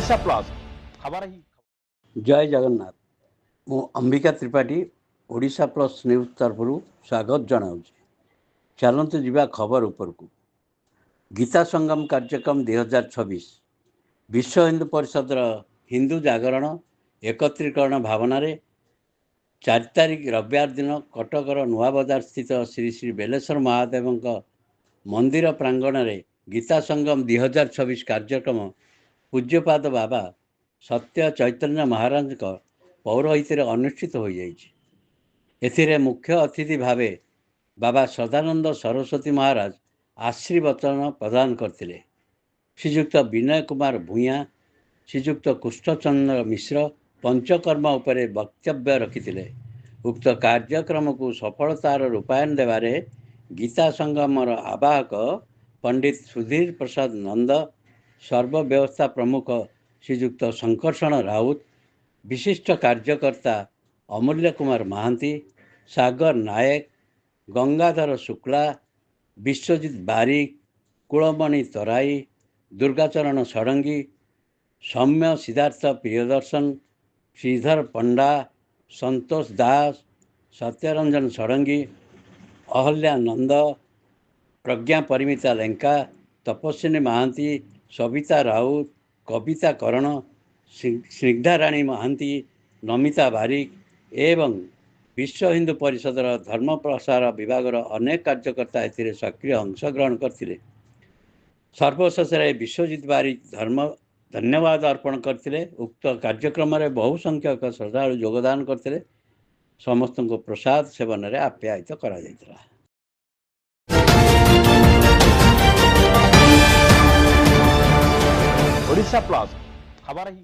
Odisha plus खबर ही जय जगन्नाथ मु अंबिका त्रिपाठी ओडिशा प्लस न्यूज तरफ स्वागत जनाऊँ। चलते जीवा खबर उपरकू। गीता संगम कार्यक्रम 2026 विश्व हिंदू परिषद हिंदू जागरण एकत्रीकरण भावना 4 तारिख रविवार दिन कटकर नुआ बजार स्थित श्री श्री बेलेश्वर महादेव मंदिर प्रांगण में गीता संगम 2026 कार्यक्रम पूज्यपाद बाबा सत्य चैतन्य महाराज पौरोहित अनुष्ठित हो जाए। मुख्य अतिथि भावे बाबा सदानंद सरस्वती महाराज आशीर्वचन प्रदान करते। श्रीजुक्त विनय कुमार भूया श्रीजुक्त कृष्णचंद्र मिश्र पंचकर्म उपरे वक्तव्य रखिते। उक्त कार्यक्रम को सफलतार रूपायन देवारे गीता संगमर आवाहक पंडित सुधीर प्रसाद नंद सर्वव्यवस्था प्रमुख श्रीजुक्त शंकरषण राउत विशिष्ट कार्यकर्ता अमूल्य कुमार महांती सागर नायक गंगाधर शुक्ला विश्वजित बारिक कुलमणि तराई दुर्गाचरण षडंगी सौम्य सिद्धार्थ प्रियदर्शन श्रीधर पंडा संतोष दास सत्यरंजन षडंगी अहल्यानंद प्रज्ञा परिमिता लेंका तपस्विनी महांती सविता राउत कविता करण स्निग्धाराणी महांती नमिता बारिक एवं विश्व हिंदू परिषद धर्म प्रसार विभाग अनेक कार्यकर्ता ए सक्रिय अंशग्रहण करते। सर्वशेष विश्वजित बारिक धन्यवाद अर्पण करते। उक्त कार्यक्रम में बहु संख्यक श्रद्धालु योगदान करते। समस्त को प्रसाद सेवन में आप्यायित करा जायतिला। ओडिशा प्लस खबर ही